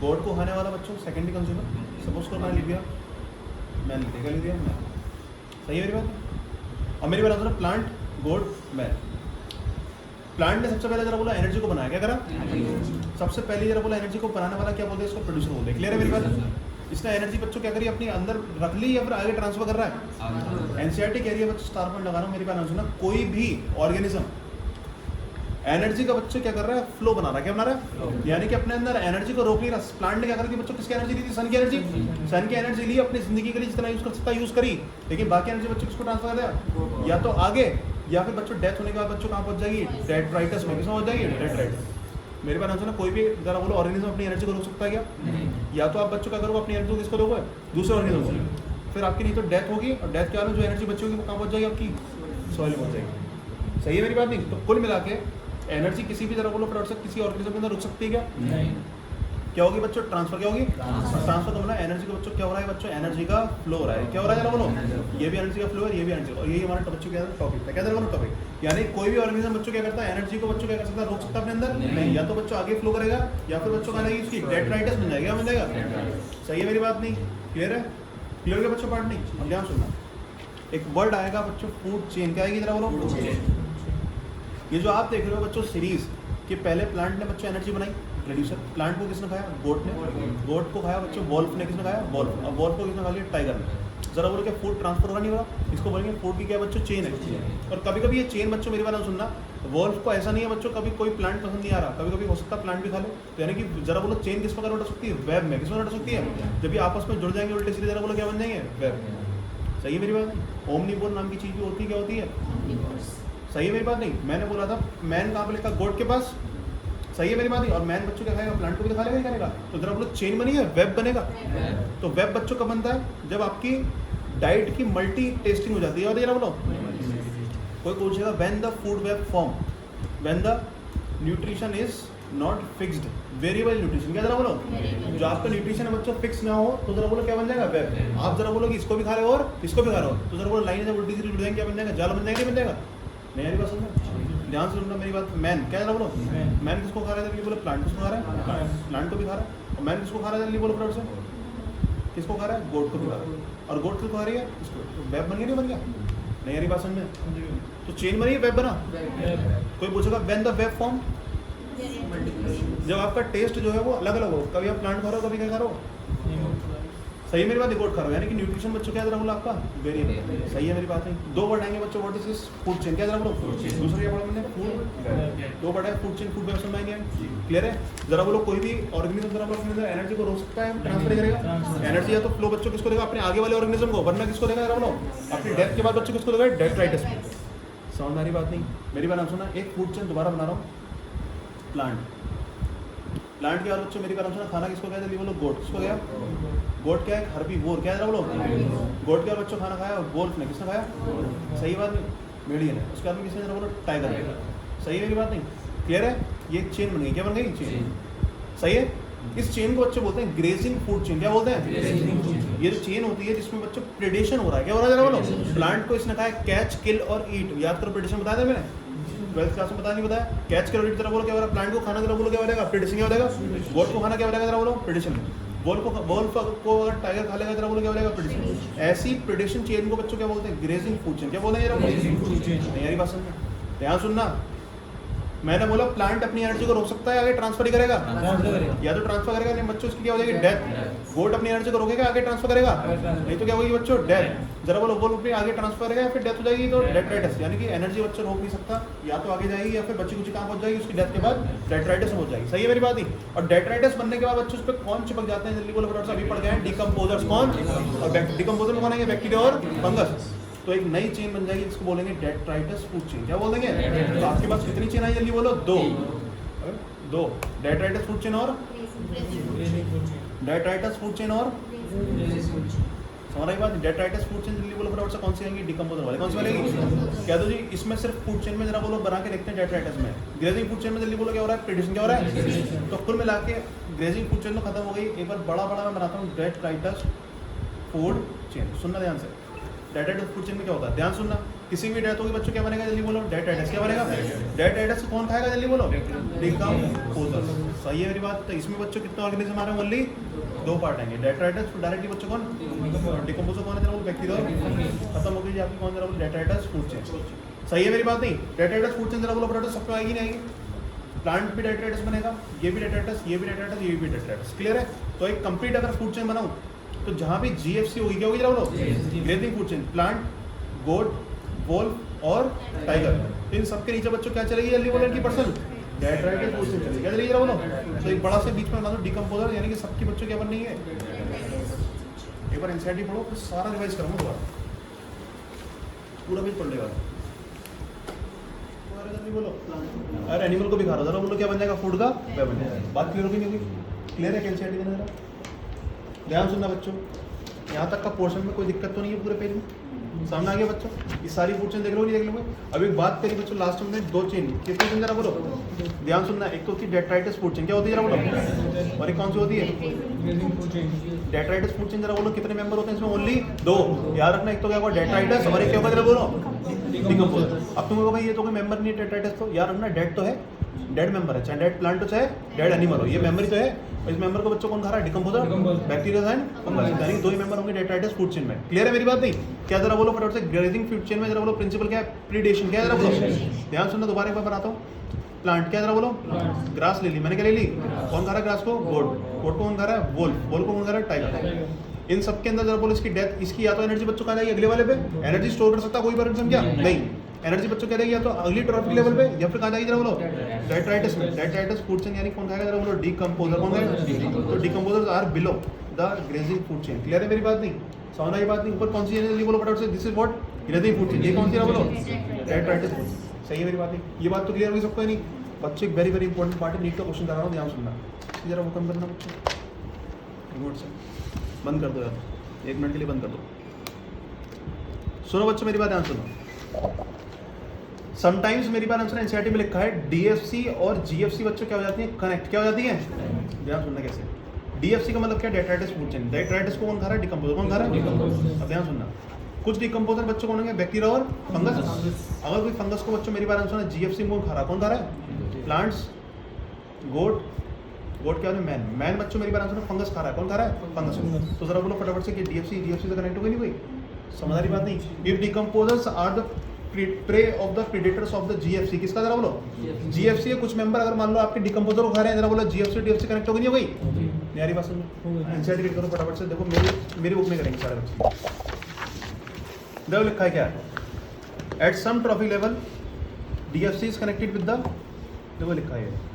गोट को खाने वाला बच्चों सेकेंडरी कंज्यूमर। सपोज को मैंने लिख दिया, मैंने लिख दिया मैं। सही है मेरी बात? और मेरी बात सुना, प्लांट, गोट, मैं। प्लांट ने सबसे पहले जरा बोला एनर्जी को बनाया, क्या करा? सबसे पहले जरा बोला एनर्जी को बनाने वाला क्या बोलते हैं? इसको प्रोड्यूसर बोलते हैं। क्लियर है मेरी बात? इसने एनर्जी बच्चों क्या करी? अपनी अंदर रख ली या फिर आगे ट्रांसफर कर रहा है? एनसीईआरटी कह रही है बच्चों, स्टार पॉइंट लगा रहा हूँ, मेरी बात सुना, कोई भी ऑर्गेनिज्म एनर्जी का बच्चों क्या कर रहा है? फ्लो बना रहा है। क्या बना रहा है? यानी कि अपने अंदर एनर्जी को रोक नहीं रहा। प्लांट ने क्या करा कि बच्चों किसकी एनर्जी ली थी? सन की एनर्जी। सन की एनर्जी ली, अपनी जिंदगी के लिए जितना यूज कर सकता यूज करी, लेकिन बाकी एनर्जी बच्चों किसको ट्रांसफर कर दिया? या तो आगे या फिर बच्चों डेथ होने के बाद बच्चों कहाँ पहुँच जाएगी, डेट्राइटिस में। किसमें पहुँच जाएगी, डेट्राइटिस। मेरे पास आंसर ना, कोई भी जरा बोलो ऑर्गेनिज्म अपनी एनर्जी को रोक सकता है क्या? या तो आप बच्चों का करोगे अपनी एनर्जी को किसको दोगे, दूसरे ऑर्गेनिज्म को, फिर आपकी नहीं तो डेथ होगी, और डेथ के बाद में जो एनर्जी बची होगी वो कहाँ पहुँच जाएगी, आपकी सॉइल में पहुँच जाएगी। सही है मेरी बात नहीं? तो कुल मिला के एनर्जी किसी भी जरा बोलो प्रोडक्ट किसी ऑर्गेनिज्म के अंदर रुक सकती है क्या? नहीं। क्या होगी बच्चों, ट्रांसफर। क्या होगी, ट्रांसफर। तो मतलब एनर्जी का बच्चों क्या हो रहा है, बच्चों एनर्जी का फ्लो हो रहा है। क्या हो रहा है जरा बोलो, ये भी एनर्जी का फ्लो है, ये भी एनर्जी, और यही हमारा बच्चों क्या टॉपिक है, क्या जरा बोलो टॉपिक। यानी कोई भी ऑर्गेनिज्म बच्चों क्या करता है, एनर्जी को बच्चों क्या कर सकता है, रोक सकता है अपने अंदर नहीं। या तो बच्चों आगे फ्लो करेगा, या फिर बच्चों का उसकी डेट्राइटिस बन जाएगा, बन जाएगा। सही है मेरी बात नहीं? क्लियर है? क्लियर है बच्चों? पार्ट नहीं, हम ध्यान सुनना। एक वर्ड आएगा बच्चों, फूड चेन। क्या आएगी जरा बोलो, फूड चेन। ये जो आप देख रहे हो बच्चों सीरीज कि पहले प्लांट ने बच्चों एनर्जी बनाई, प्रोड्यूसर। प्लांट को किसने खाया, गोट ने। गोट को खाया बच्चों वॉल्फ ने। किसने खाया, वॉल्फ। अब वॉल्फ को किसने खा लिया, टाइगर ने। जरा बोलो क्या फूड ट्रांसफर हो रहा नहीं हो रहा? इसको बोलेंगे फूड की क्या बच्चों, चेन है। और कभी कभी ये चेन बच्चों मेरी बात सुनना, वॉल्फ को ऐसा नहीं है बच्चों कभी कोई प्लांट पसंद नहीं आ रहा, कभी कभी हो सकता है प्लांट भी खा ले। तो यानी कि जरा बोलो चेन किस प्रकार उठ सकती है, वेब में। किस में उठ सकती है, जब भी आपस में जुड़ जाएंगे उल्टे सीधे, जरा बोलो क्या बन जाएंगे, वेब। सही है मेरी बात नहीं? ओमनीवोर नाम की चीज़ भी होती है, क्या होती है? सही है मेरी बात नहीं? मैंने बोला था मैन कहाँ पे लिखा, गोट के पास। सही है मेरी बात नहीं? और मैन बच्चों क्या खाएगा, प्लांट को भी खा लेगा, नहीं खाएगा। तो जरा बोलो चेन बनी है, वेब बनेगा। तो वेब बच्चों कब बनता है, जब आपकी डाइट की मल्टी टेस्टिंग हो जाती है। और जरा बोलो कोई पूछेगा when the food web form, when the nutrition is not fixed, variable nutrition. क्या जरा बोलो, जो आपका न्यूट्रिशन है बच्चों फिक्स ना हो, तो जरा बोलो क्या बन जाएगा, वेब। आप जरा बोलो कि इसको भी खा रहे हो और इसको भी खा रहे हो, तो जरा बोलो लाइन जब उल्टी सीधी जुड़ जाएंगे, क्या बन जाएगा, जाल बन जाएगा, नहीं बन जाएगा? नहीं यारी बात समझो, ध्यान से सुनना मेरी बात। मैन क्या जरा बोलो, मैन किसको खा रहा है, जल्दी बोलो, प्लांट किसको खा रहा है, प्लांट को भी खा रहा है। और मैन किसको खा रहा है, जल्दी बोलो प्रोडक्ट से, किसको खा रहा है, गोट को भी खा रहा है। और गोट किसको खा रही है, इसको। तो वेब बन गया, नहीं बन गया? नहीं यारी बात समझ। तो चेन बनी है, वेब बना। कोई पूछेगा व्हेन द वेब फॉर्म, जब आपका टेस्ट जो है वो अलग अलग हो, कभी आप प्लांट खा रहे हो, कभी क्या खा रहे हो। सही है मेरी बात, गोट खा रहे हो, यानी कि न्यूट्रिशन बच्चों क्या जरा बोलो आपका वेरिएबल। सही है मेरी बात नहीं? दो वर्ड आएंगे बच्चों, what is this, food chain. क्या जरा बोलो, फूड चेन। दूसरा क्या बोला मैंने, फूड। दो वर्ड है, फूड चेन, फूड वेब, समझ आएंगे? क्लियर है? जरा बोलो कोई भी ऑर्गेनिज्म जरा बोलो अपने एनर्जी को रोक सकता है, ट्रांसफर करेगा एनर्जी, या तो फ्लो बच्चों किसको देगा, अपने आगे वाले ऑर्गेनिज्म को, वरना किसको देगा जरा बोलो, अपनी डेथ के बाद बच्चों किसको देगा, डेट्राइटिस। समझ आ रही बात नहीं? मेरी बात सुना, एक फूड चेन दोबारा बना रहा हूँ। प्लांट के बाद बच्चों मेरी बात सुना, खाना किसको गया, जल्दी बोलो, गोट। किसको गया, गोट क्या है, हर्बीवोर। क्या है बोलो, गोट के बाद बच्चों खाना खाया, और वोल्फ ने किसने खाया, सही बात नहीं, मीडियन है। उसके बाद में किसने जरा बोलो, टाइगर ने। सही है मेरी बात नहीं? क्लियर है? ये चेन बन गई, क्या बन गई, चेन। सही है? इस चेन को बच्चे बोलते हैं ग्रेजिंग फूड चेन। क्या बोलते हैं, ये जो चेन होती है जिसमें बच्चों प्रेडेशन हो रहा है। क्या हो रहा है जरा बोलो, प्लांट को इसने खाया, कैच किल और ईट। याद करो प्रेडेशन बताया था मैंने 12th क्लास में, पता नहीं बताया, कैच किल और ईट। जरा बोलो क्या हो रहा है, प्लांट को खाना जरा बोलो क्या बनेगा, प्रेडेशन। क्या बनेगा, गोट को खाना क्या बनेगा जरा बोलो, प्रेडेशन। वोल्फ को अगर टाइगर खा लेगा जरा बोलो क्या बनेगा, प्रेडेशन। ऐसी प्रेडेशन चेन को बच्चों क्या बोलते हैं, ग्रेजिंग फूड चेन। क्या बोलते हैं जरा, यारी बात सुनना, ध्यान सुनना। मैंने बोला प्लांट अपनी एनर्जी को रोक सकता है, आगे ट्रांसफर ही करेगा, या तो ट्रांसफर करेगा, नहीं बच्चों इसकी क्या हो जाएगी, डेथ। गोट अपनी एनर्जी को रोकेगा, आगे ट्रांसफर करेगा, नहीं तो क्या होगी बच्चों, डेथ। जरा बोलो वोल्फ आगे ट्रांसफर करेगा, फिर डेथ हो जाएगी, तो डेट्राइटिस। यानी कि एनर्जी बच्चों रोक नहीं सकता, या तो आगे जाएगी, या फिर बच्ची कुछ कहाँ पहुंच जाएगी, उसकी डेथ के बाद डेट्राइटिस हो जाएगी। सही है मेरी बात ही? और डेट्राइटिस बनने के बाद बच्चों उस पर कौन चिपक जाते हैं, जल्दी बोलो फटाफट से, अभी पढ़ गए हैं, डिकम्पोजर्स। कौन, और डिकम्पोजर में कौन आएंगे, बैक्टीरिया और फंगस। तो एक नई चेन बन जाएगी जिसको बोलेंगे डेट्राइटिस फूड चेन। क्या बोल देंगे, तो आपके पास कितनी चेन आई, जल्दी बोलो, दो डेट्राइटिस फूड चेन और डेट्राइटिस फूड चेन और समझ रही बात। डेट्राइटिस फूड चेन जल्दी बोलो फटाफट से, कौन सी आएंगी, डिकम्पोजर वाले। कौन सी वाली, क्या दो जी, इसमें सिर्फ फूड चेन में जरा बोलो बना के देखते हैं डेट्राइटिस में। ग्रेजिंग फूड चेन में जल्दी बोलो क्या हो रहा है, प्रेडेशन। क्या हो रहा है, तो कुल मिला के ग्रेजिंग फूड चेन तो खत्म हो गई। एक बार बड़ा मैं बनाता हूँ, डेट्राइटिस फूड चेन। सुनना ध्यान से, डेट्राइटिस फूड चेन में क्या होता है, ध्यान सुनना। किसी भी डेथ होगी बच्चों क्या बनेगा, जल्दी बोलो, डेट्राइटिस। क्या बनेगा, डेट्राइटिस को कौन खाएगा, जल्दी बोलो, डिकम्पोजर। सही है मेरी बात? तो इसमें बच्चों कितने ऑर्गेनिज्म आ रहे हैं, ओनली दो पार्ट आएंगे, डेट्राइटिस। डायरेक्टली बच्चों कौन, डिकम्पोजर कौन है, जरा बोलो, बैक्टीरिया। खत्म हो गई आपकी कौन, जरा बोलो, डेट्राइटिस फूड चेन। सही है मेरी बात नहीं? डेट्राइटिस फूड चेन जरा बोलो फटाफट, सबको आएगी नहीं आएगी, प्लांट भी डेट्राइटिस बनेगा, ये भी डेट्राइटिस, ये भी डेट्राइटिस, ये भी डेट्राइटिस। क्लियर है? तो एक कंप्लीट अगर फूड चेन बनाऊं, तो जहां भी जीएफसी होगी, क्या होगी जरा बोलो, ग्रेजिंग फूड चेन, प्लांट, गोट, वोल्फ और टाइगर। इन सबके नीचे बच्चों क्या चलेगी, जल्दी बोलो, इनकी पर्सन डेट्राइटिस फूड चेन चलेगी। क्या चलेगी जरा बोलो, तो एक बड़ा से बीच में बना दो डिकम्पोजर, यानी कि सबकी बच्चों क्या बननी है। एक बार एनसीईआरटी पढ़ो, फिर सारा रिवाइज करूंगा दोबारा, पूरा पेज पढ़ लेगा। रहा है जल्दी बोलो। अरे एनिमल को भी खा रहा हो जरा बोलो क्या बन जाएगा फूड का वे बन जाएगा। बात क्लियर होगी नहीं होगी? क्लियर है कैलसीटी देना जरा ध्यान सुनना बच्चों। यहाँ तक का पोर्शन में कोई दिक्कत तो नहीं है पूरे पेज में? सामने आ गया बच्चों? ये सारी फूड चेन देख लो नहीं देख लोगे? अब एक बात करी बच्चों लास्ट में 2 चेन कितनी चेन जरा बोलो ध्यान सुनना। एक तो होती है डेट्राइटिस फूड चेन क्या होती है जरा बोलो और एक कौन सी होती है डेट्राइटिस फूड चेन जरा बोलो कितने मेंबर होते हैं इसमें? ओनली 2 याद रखना। एक तो क्या होगा डेट्राइटिस और एक क्या होगा जरा बोलो डिकम्पोजर। अब तुम भाई ये तो कोई मेंबर नहीं है डेट्राइटिस तो याद रखना डेड तो है डेड मेंबर है चाहे डेड प्लांट हो चाहे डेड एनिमल हो ये मेमोरी तो है। इस मेंबर को बच्चों कौन खा रहा है? डिकम्पोजर बैक्टीरिया एंड फंगस यानी 2 ही मेंबर होंगे डेट्राइटिस फूड चेन में। क्लियर है मेरी बात नहीं? क्या जरा बोलो फटाफट से ग्रेजिंग फूड चेन में जरा बोलो प्रिंसिपल क्या है? प्रीडेशन क्या है जरा बोलो ध्यान सुनना दोबारा एक बार बताता हूँ। प्लांट क्या जरा बोलो ग्रास ले ली मैंने क्या ले ली? कौन खा रहा है ग्रास को? गोट। गोट को कौन खा रहा है? वोल्फ। वोल्फ को कौन खा रहा है? टाइगर। इन सब के अंदर जरा बोलो इसकी डेथ इसकी या तो एनर्जी बच्चों कहा जाएगी अगले वाले पे एनर्जी स्टोर कर सकता कोई ऑर्गेनिज्म क्या? नहीं एनर्जी बच्चों कह देगी या तो अगली ट्रॉफिक लेवल पे या फिर कहा जाएगी जरा बोलो डेट्राइटिस में। डेट्राइटिस फूड चेन यानी कौन खाएगा जरा बोलो? डिकम्पोजर। कौन खाएगा? तो decomposers are below the grazing food chain. Clear है मेरी बात नहीं? समझना ये बात नहीं? ऊपर कौन सी एनर्जी बोलो फटाफट से? This is what grazing food chain. ये कौन सी है बोलो? डेट्राइटिस फूड। सही है मेरी बात नहीं? ये बात तो क्लियर होगी सबको नहीं? बच्चों एक वेरी वेरी इंपॉर्टेंट पार्ट है नीट का क्वेश्चन कर रहा हूँ ध्यान सुनना। जरा वो कम करना बच्चों रिमोट से बंद कर दो यार 1 मिनट के लिए बंद कर दो। सुनो बच्चों मेरी बात ध्यान सुनो। समटाइम्स मेरी बात आंसर एनसीईआरटी में लिखा है डीएफसी और जीएफसी बच्चों क्या हो जाती है? कनेक्ट क्या हो जाती है? ध्यान सुनना कैसे। डीएफसी का मतलब क्या? डेट्राइटिस फूड चेन। डेट्राइटिस को कौन खा रहा है? डिकम्पोजर। कौन खा रहा है? अब ध्यान सुनना कुछ डिकम्पोजर बच्चों कौन होंगे? बैक्टीरिया और फंगस। अगर कोई फंगस को बच्चों मेरी बात आंसर जीएफसी में कौन खा रहा है? कौन खा रहा है? प्लांट्स। गोट। गोट क्या होता है? मैन। मैन बच्चों मेरी बात आंसर फंगस खा रहा है। कौन खा रहा है? फंगस। तो जरा बोलो फटाफट से कि डीएफसी जीएफसी से कनेक्ट हो गई नहीं कोई? समझदारी बात नहीं? If decomposers are the prey of the predators of the GFC किसका जरा बोलो? जीएफसी है कुछ मेंबर अगर मान लो आपके डिकम्पोजर को खा रहे हैं जरा बोलो जीएफसी डीएफसी कनेक्ट हो गई नहीं हो गई? मेरी बात सुनो एनसीईआरटी रीड करो फटाफट से। देखो मेरी बुक में करेंगे सारे बच्चे। देखो लिखा है क्या? At some trophic level DFC is connected with the देखो लिखा है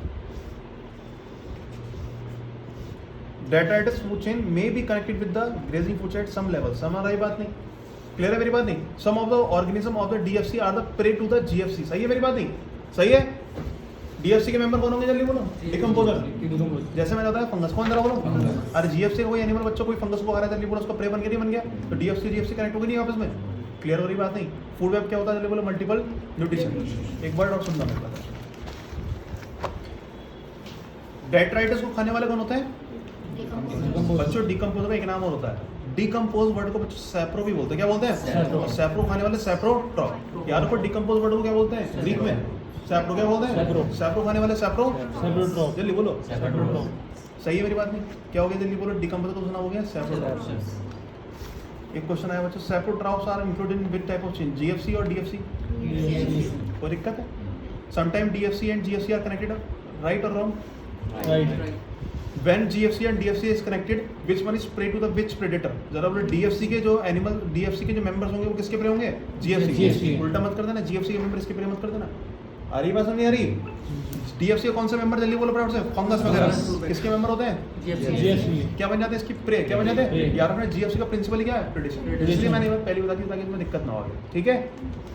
detritus food chain may be connected with the grazing food chain at some level. समझ रही बात नहीं? क्लियर है मेरी बात नहीं? Some of the organism of the DFC are the prey to the GFC. सही है मेरी बात नहीं? सही है? डीएफसी के मेंबर कौन होंगे जल्दी बोलो? डिकम्पोजर। जैसे मैंने बताया फंगस कौन जरा बोलो? अरे जीएफसी का कोई एनिमल बच्चों कोई फंगस को खा रहा है जल्दी बोलो उसका प्रे बन गया नहीं बन गया? तो डीएफसी जीएफसी कनेक्ट हो गई नहीं आपस में? क्लियर हो रही बात नहीं? फूड वेब क्या होता है जल्दी बोलो? Multiple nutrition. एक वर्ड और सुनना मेरे पास। डेट्राइटिस को खाने वाले कौन होते हैं? बच्चों डिकम्पोजर का एक नाम और होता है डिकम्पोज वर्ड को बच्चों सैप्रो भी बोलते हैं। क्या बोलते हैं? सैप्रो खाने वाले सैप्रोट्रॉप। यार को डिकम्पोज वर्ड को क्या बोलते हैं ग्रीक में? सैप्रो क्या बोलते हैं? सैप्रो खाने वाले सैप्रोट्रॉप। जल्दी बोलो सैप्रोट्रॉप। सही है मेरी बात नहीं? क्या हो गया जल्दी बोलो? डिकम्पोज तो सुना हो गया सैप्रोट्रॉप। एक क्वेश्चन आया बच्चों saprotrophs are included in which type of chain? GFC और डीएफसी? कोई दिक्कत है? Sometime DFC and GFC are connected right और wrong? Right. When GFC and DFC is connected, which one is prey to the which predator? जरा बोलो DFC के जो animal DFC के जो मेंबर्स होंगे वो किसके प्रे होंगे? GFC। उल्टा मत कर देना GFC के मेंबर इसके प्रे मत कर देना। आ रही बात समझ नहीं आ रही? DFC का कौन सा मेंबर जल्दी बोलो फटाफट से? फंगस वगैरह किसके मेंबर होते हैं? GFC। क्या बन जाते हैं इसकी प्रे? क्या बन जाते हैं यार? अपने GFC का प्रिंसिपल क्या है? प्रेडेशन। इसलिए मैंने पहले बता दी ताकि इसमें दिक्कत ना हो आगे। ठीक है?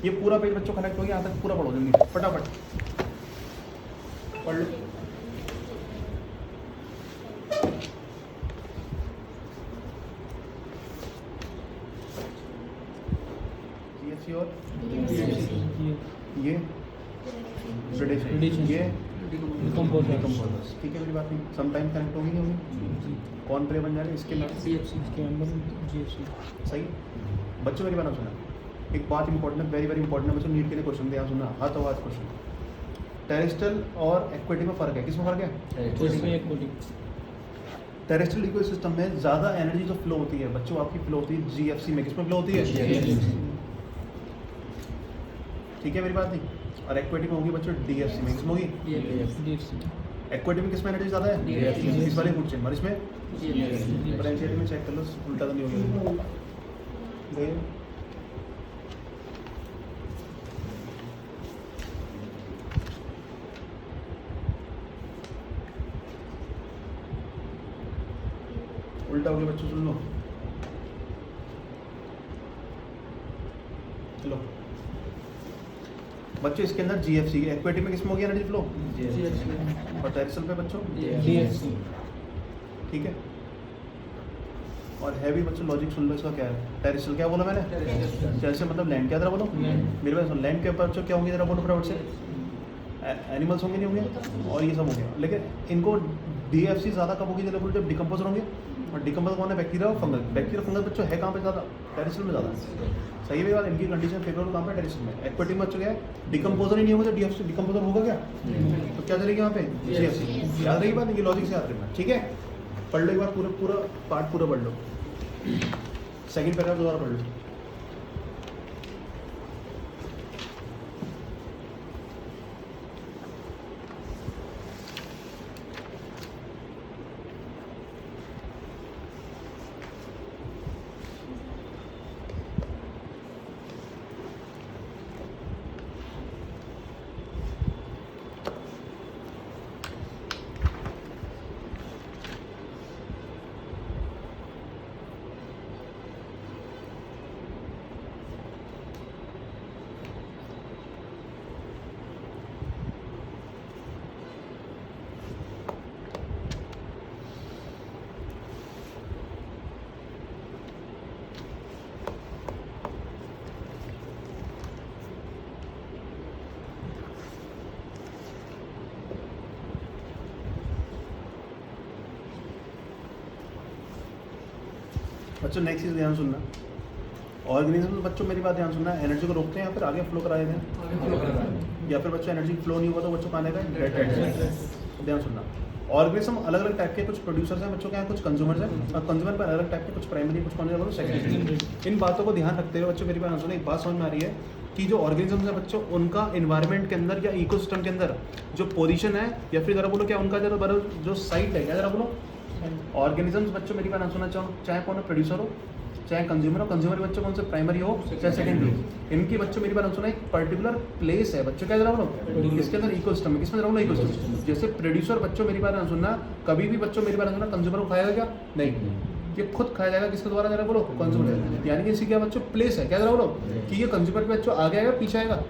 ये पूरा पेज बच्चों कनेक्ट हो गया यहाँ तक पूरा पढ़ो जल्दी फटाफट पढ़ लो। और ये प्रेडेशन ये डिकम्पोजर्स। ठीक है मेरी बात नहीं? समटाइम कनेक्ट होगी नहीं होगी? कौन प्रे बन जा रहे हैं इसके नाम? सही बच्चों मेरी बात सुना। एक बात इंपॉर्टेंट है वेरी वेरी इंपॉर्टेंट है बच्चों नीट के लिए क्वेश्चन ध्यान सुनना हाथ आवाज क्वेश्चन। टेरेस्ट्रियल और एक्वेटिक में फर्क है? किसमें फर्क है? टेरेस्ट्रियल इकोसिस्टम में ज़्यादा एनर्जी जो फ्लो होती है बच्चों आपकी फ्लो होती है जीएफसी में। किसमें फ्लो होती है? ठीक है मेरी बात नहीं? और एक्वेटिक में होगी बच्चों डीएफसी में। किसमें होगी? एक्वेटिक में किसमें एनर्जी ज़्यादा है? इस वाले फूड चेन। और इसमें एनसीईआरटी में चेक कर लो उल्टा तो नहीं होगा। उल्टा हो गया बच्चों सुन लो। चलो बच्चों इसके अंदर जीएफसी एक्वेटिक में किसमें हो गया एनर्जी फ्लो, और टेरिसल पे बच्चों डीएफसी, ठीक है। और हैवी बच्चों लॉजिक सुन लो इसका क्या है, टेरिसल क्या बोला मैंने, टेरिसल मतलब लैंड, क्या जरा बोलो मेरे पास, लैंड के ऊपर बच्चों क्या होंगे जरा बोलो फटाफट से, एनिमल्स होंगे नहीं होंगे, और ये सब होंगे। लेकिन इनको डीएफसी ज़्यादा कब होगी जरा बोलो, जब डिकम्पोजर होंगे, और डिकम्पोजर कौन है, बैक्टीरिया और फंगस। बैक्टीरिया फंगस बच्चों है कहाँ पे ज़्यादा, टेरिसल में ज़्यादा। सही है बात, इनकी कंडीशन फेवरेबल कहाँ पे, टेरिसल में। एक्वेटिक में बच्चों क्या है, डिकम्पोजर ही नहीं होगा तो डीएफसी डिकम्पोजर होगा क्या, तो क्या चलेगी यहाँ पे जीएफसी। याद रही बात, ये लॉजिक से याद रखना, ठीक है। पढ़ लो एक बार पूरा पार्ट पूरा पढ़ लो, सेकंड पैराग्राफ दोबारा पढ़ लो। बच्चों नेक्स्ट चीज़ ध्यान सुनना, ऑर्गेनिज्म बच्चों मेरी बात ध्यान सुनना, एनर्जी को रोकते हैं या फिर आगे फ्लो करा देते हैं, या फिर बच्चों एनर्जी फ्लो नहीं हुआ तो बच्चों कहाँ आएगा, ध्यान सुनना। ऑर्गेनिज्म अलग अलग टाइप के, कुछ प्रोड्यूसर्स हैं बच्चों के यहाँ, कुछ कंज्यूमर्स हैं, और कंज्यूमर पर अलग टाइप के, कुछ प्राइमरी, कुछ कौन बोलो सेकेंडरी। इन बातों को ध्यान रखते हुए बच्चों मेरी बात सुनो, एक बात समझ में आ रही है कि जो ऑर्गेनिज्म है बच्चों, उनका इन्वायरमेंट के अंदर या इकोसिस्टम के अंदर जो पोजीशन है, या फिर जरा बोलो क्या उनका जरा जो साइट है, क्या जरा बोलो ऑर्गेनिजम्स बच्चों मेरी बात सुनना चाहो, चाहे कौन प्रोड्यूसर हो, चाहे कंज्यूमर हो, कंज्यूमर बच्चों कौन से प्राइमरी हो चाहे सेकेंडरी हो, इनकी बच्चों मेरी बात सुना एक पर्टिकुलर प्लेस है बच्चों, क्या जरा बोलो इसके अंदर इकोसिस्टम है, किसमें जरा बोलो इकोसिस्टम। जैसे प्रोड्यूसर बच्चों मेरी बात सुनना, कभी भी बच्चों मेरी बात सुनना कंज्यूमर को खाएगा क्या, नहीं, ये खुद खाया जाएगा, किसके द्वारा जरा बोलो कंज्यूमर, यानी कि इसी क्या बच्चों प्लेस है, क्या जरा बोलो कि ये कंज्यूमर पे बच्चों आगे आएगा पीछे आएगा,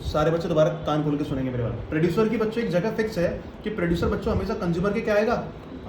सारे बच्चे दोबारा कान खोल के सुनेंगे मेरे बात। प्रोड्यूसर की बच्चों एक जगह फिक्स है कि प्रोड्यूसर बच्चों हमेशा कंज्यूमर के क्या आएगा,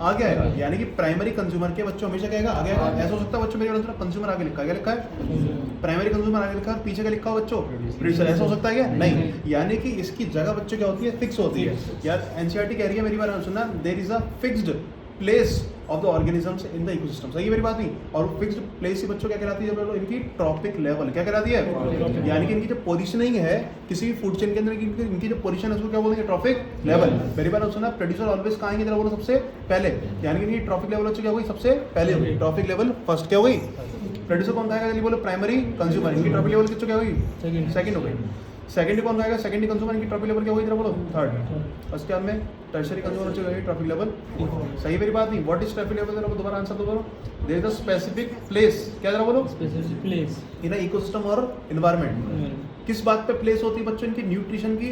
आगे आएगा, यानी कि प्राइमरी कंज्यूमर के बच्चों हमेशा क्या आएगा, आगे आएगा। ऐसा हो सकता है बच्चों मेरे बात कंज्यूमर आगे लिखा है, क्या लिखा है प्राइमरी कंज्यूमर आगे लिखा है, पीछे क्या लिखा हो बच्चों प्रोड्यूसर, ऐसा हो सकता है क्या, नहीं, यानी कि इसकी जगह बच्चों क्या होती है, फिक्स होती है। यार एनसीईआरटी कह रही है मेरी बात सुनना, there is a fixed place of the organisms in the ecosystem, सही है मेरी बात नहीं। और फिक्स्ड प्लेस ही बच्चों क्या कहलाती है, इनकी ट्रॉपिक लेवल, क्या कहलाती है, यानी कि इनकी जो पोजीशनिंग है किसी भी फूड चेन के अंदर, इनकी जो पोजीशन है उसको क्या बोलेंगे, ट्रॉपिक लेवल। मेरी बात सुना, प्रोड्यूसर ऑलवेज कहाँ आएंगे जरा बोलो सबसे पहले, यानी कि इनकी ट्रॉपिक लेवल बच्चों क्या होगी, सबसे पहले होगी ट्रॉपिक लेवल फर्स्ट, क्या होगी प्रोड्यूसर कौन खाएगा जल्दी बोलो, प्राइमरी कंज्यूमर, इनकी ट्रॉपिक लेवल किसको क्या होगी, सेकंड हो गई। सेकेंडरी कौन खाएगा, सेकेंडरी कंज्यूमर, इनकी ट्रॉपिक लेवल क्या होगी जरा बोलो, थर्ड। उसके बाद में टर्शरी कंज्यूमर चाहिए ट्रॉपिक लेवल, सही मेरी बात नहीं। व्हाट इज ट्रॉपिक लेवल जरा दोबारा आंसर दो बोलो, there is a specific place, क्या जरा बोलो specific place in a ecosystem और एनवायरनमेंट। किस बात पे प्लेस होती है बच्चों, इनकी न्यूट्रिशन की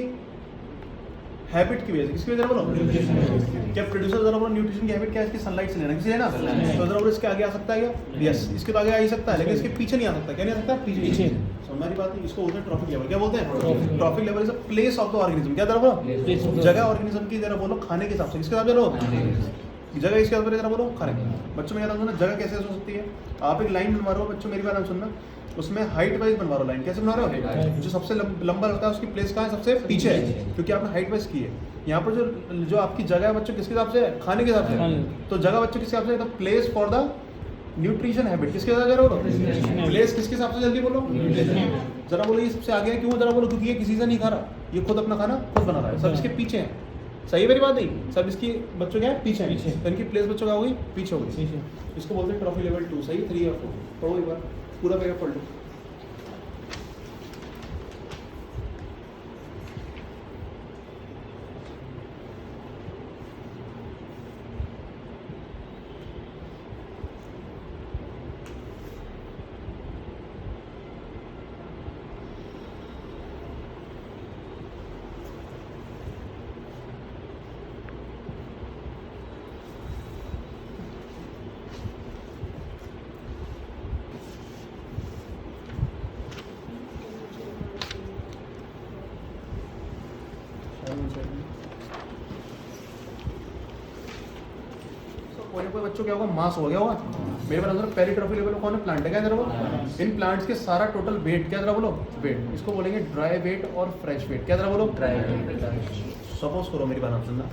हैबिट की वजह से, किसकी वजह जरा बोलो, क्या प्रोड्यूसर जरा बोलो न्यूट्रिशन की हैबिट क्या है, इसकी सनलाइट से लेना, किसी लेना, तो जरा बोलो इसके आगे आ सकता है क्या, यस इसके तो आगे आ ही सकता है, लेकिन इसके पीछे नहीं आ सकता, क्या नहीं आ सकता, पीछे। हमारी बात है, इसको बोलते हैं ट्रॉपिक लेवल, क्या बोलते हैं trophic level is a place of the organism, क्या जरा बोलो जगह ऑर्गेनिज्म की, जरा बोलो खाने के हिसाब से, किसके हिसाब से लो जगह, इसके हिसाब से जरा बोलो खाने। बच्चों मेरा नाम सुनना, जगह कैसे हो सकती है, आप एक लाइन बनवा रहे हो बच्चों, मेरी बात नाम सुनना, उसमें हाइट वाइज बनवा रहे हो लाइन, कैसे बना रहे हो, जो सबसे लंबा लगता है उसकी प्लेस कहाँ है, सबसे पीछे है, क्योंकि आपने हाइट वाइज की है। यहाँ पर जो आपकी जगह है बच्चों किसके हिसाब से, खाने के हिसाब से, तो जगह बच्चों किसके हिसाब से, तो place for the nutrition habit, किसके हिसाब से जरा बोलो, प्लेस किसके हिसाब से जल्दी बोलो, जरा बोलो ये सबसे आगे है, क्यों जरा बोलो, क्योंकि ये किसी से नहीं खा रहा, ये खुद अपना खाना खुद बना रहा है, सब इसके पीछे है, सही है मेरी बात नहीं, सब इसकी बच्चों क्या है पीछे है, तो इनकी प्लेस बच्चों क्या होगी, पीछे होगी, इसको बोलते हैं ट्रॉफी लेवल 2, सही है 3 और 4, पढ़ो एक बार पूरा पैराग्राफ पढ़ लो। कोई ना कोई बच्चों क्या होगा, मास हो गया होगा। मेरे पास अंदर पहली ट्रॉफी लेवल कौन है, प्लांट है, क्या जरा बोलो। इन प्लांट्स के सारा टोटल वेट क्या जरा बोलो, वेट, इसको बोलेंगे ड्राई वेट और फ्रेश वेट, क्या जरा बोलो, ड्राई वेट। सपोज करो मेरी बात आप सुनना,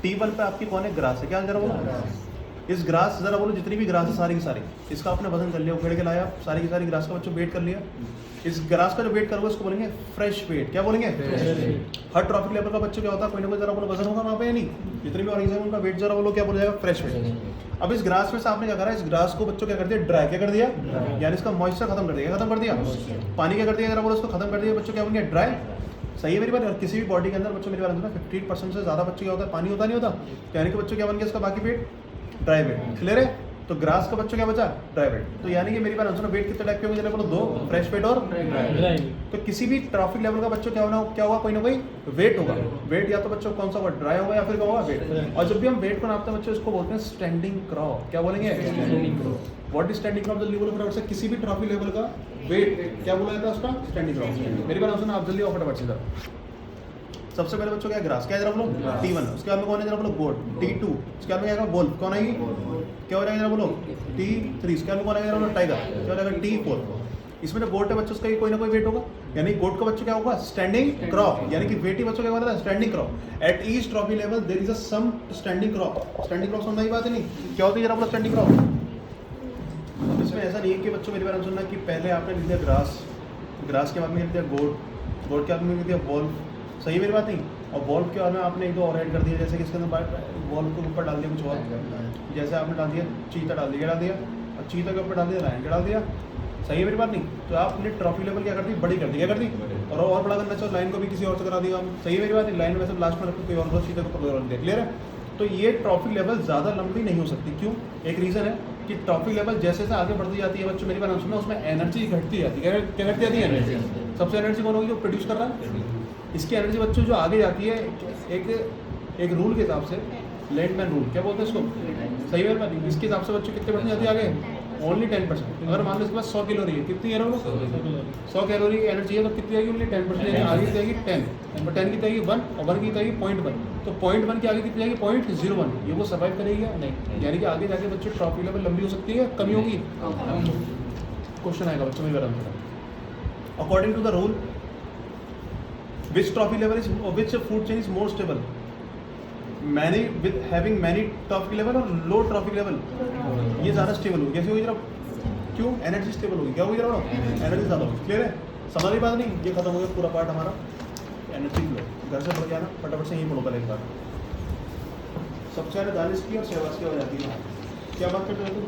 T1 पे आपकी कौन है, ग्रास है, क्या जरा बोलो। इस ग्रास जरा बोलो, जितनी भी ग्रास है सारी की सारी, इसका आपने वजन कर लिया, उखेड़ के लाया, सारी की सारी ग्रास का बच्चों वेट कर लिया। इस ग्रास का जो वेट करोगे उसको बोलेंगे फ्रेश वेट, क्या बोलेंगे। हर ट्रॉफिक लेवल का बच्चों क्या होता है, कोई ना कोई जरा बोलो वजन होगा वहाँ पे या नहीं, जितने भी ऑर्गेनिज्म उनका वेट जरा बोलो क्या बोला जाएगा, फ्रेश वेट। अब इस ग्रास में से आपने क्या करा, इस ग्रास को बच्चों क्या कर दिया, ड्राई, क्या कर दिया, यानी इसका मॉइस्चर खत्म कर दिया, खत्म कर दिया, पानी क्या कर दिया जरा बोलो, उसको खत्म कर दिया, बच्चों क्या बन गया, ड्राई। सही है मेरी बात। और किसी भी बॉडी के अंदर बच्चों मेरी बात सुना 50% से ज़्यादा बच्चों क्या होता है, पानी होता नहीं होता, यानी कि बच्चों क्या बन गया इसका बाकी वेट, ड्राई वेट। क्लियर है। तो ग्रास का बच्चों क्या बचा, ड्राई वेट। तो यानी कि मेरी बात सुनो, वेट कितने टाइप के होंगे, बोलो दो, फ्रेश वेट और ड्राई। तो किसी भी ट्रॉफिक लेवल का बच्चों क्या होगा, कोई ना कोई वेट होगा। वेट या तो बच्चों कौन सा होगा, ड्राई होगा या फिर क्या होगा, वेट। और जब भी हम वेट को नापते हैं बच्चों, इसको बोलते हैं स्टैंडिंग क्रॉ, क्या बोलेंगे, standing crop. What is standing crop, जल्दी बोलो फटाफट से। किसी भी ट्रॉफी लेवल का वेट क्या बोला जाता है उसका, स्टैंडिंग क्रॉ। मेरी बात सुनो आप जल्दी आओ फटाफट से। सबसे पहले बच्चों क्या, ग्रास, क्या जरा बोलो, T1। उसके बाद में कौन है जरा बोलो, गोट, T2। उसके बाद में क्या, वोल्फ, कौन आएगी, क्या हो जाएगा जरा बोलो, T3। उसके बाद में कौन आएगा जरा बोलो, टाइगर, क्या हो जाएगा, T4। इसमें जो गोट है बच्चों उसका कोई ना कोई वेट होगा, यानी गोट का बच्चों क्या होगा, स्टैंडिंग क्रॉप, यानी कि वेट ही बच्चों क्या होता है, standing crop. At each trophy level there is a some standing crop. Standing crop समझ बात है नहीं, क्या होती है जरा बोलो, स्टैंडिंग क्रॉप। इसमें ऐसा नहीं है कि बच्चों मेरी बात सुनना कि पहले आपने लिख दिया ग्रास, ग्रास के बाद में लिख दिया गोट, गोट के बाद में लिख दिया वोल्फ। सही है मेरी बात नहीं। और वॉल्व के बाद में आपने एक दो और ऐड कर दिया, जैसे कि इसके अंदर वॉल्व के ऊपर डाल दिया कुछ और, जैसे आपने डाल दिया चीता, डाल दिया और चीता के ऊपर डाल दिया लायन, डाल दिया। सही है मेरी बात नहीं। तो आपने ट्रॉफी लेवल क्या कर दी, बड़ी कर दी, क्या कर दी, और बड़ा करना चाहो लाइन को भी किसी और से करा दिया। सही है मेरी बात नहीं। लाइन वैसे लास्ट में रखो, कोई और चीता के ऊपर दिया, क्लियर है। तो ये ट्रॉफी लेवल ज़्यादा लंबी नहीं हो सकती। क्यों, एक रीज़न है कि ट्रॉफी लेवल जैसे जैसे आगे बढ़ती जाती है बच्चों, मेरी बात सुनना, उसमें एनर्जी घटती जाती है। क्या घटती जाती है, एनर्जी। सबसे एनर्जी कौन होगी, जो प्रोड्यूस कर रहा है। इसकी एनर्जी बच्चों जो आगे जाती है एक रूल के हिसाब से, लेटमैन रूल, क्या बोलते हैं इसको, सही है बात। इसके हिसाब से बच्चों कितने बढ़ती जाती है आगे, ओनली 10%। अगर मान लो इसके पास 100 कैलोरी है, कितनी है ना, 100 कैलोरी की एनर्जी है, तो कितनी आएगी, ओनली 10%। आगे की जाएगी 10, और 10 की जाएगी 1, और 1 की जाएगी 0.1। तो 0.1 की आगे कितनी जाएगी, 0.01। ये वो सर्वाइव करेगी या नहीं, यानी कि आगे जाके बच्चों ट्रॉफी लेवल लंबी हो सकती है, कमी होगी। क्वेश्चन आएगा बच्चों में according to the rule, which trophy level is, which food chain is more stable, many with having many trophy level और low trophy level, ये ज़्यादा स्टेबल होगी। कैसे होगी जरा, क्यों, एनर्जी स्टेबल होगी, क्या होगी जरा, एनर्जी ज़्यादा होगी। क्लियर है, समझ रही बात नहीं। ये खत्म हो गया पूरा पार्ट हमारा एनर्जी फ्लो। घर से पढ़ के आना फटाफट से, यही पढ़ो पहले एक बार। सबसे पहले दानिश की और शहबाज की हो जाती है। क्या बात करते हो तुम,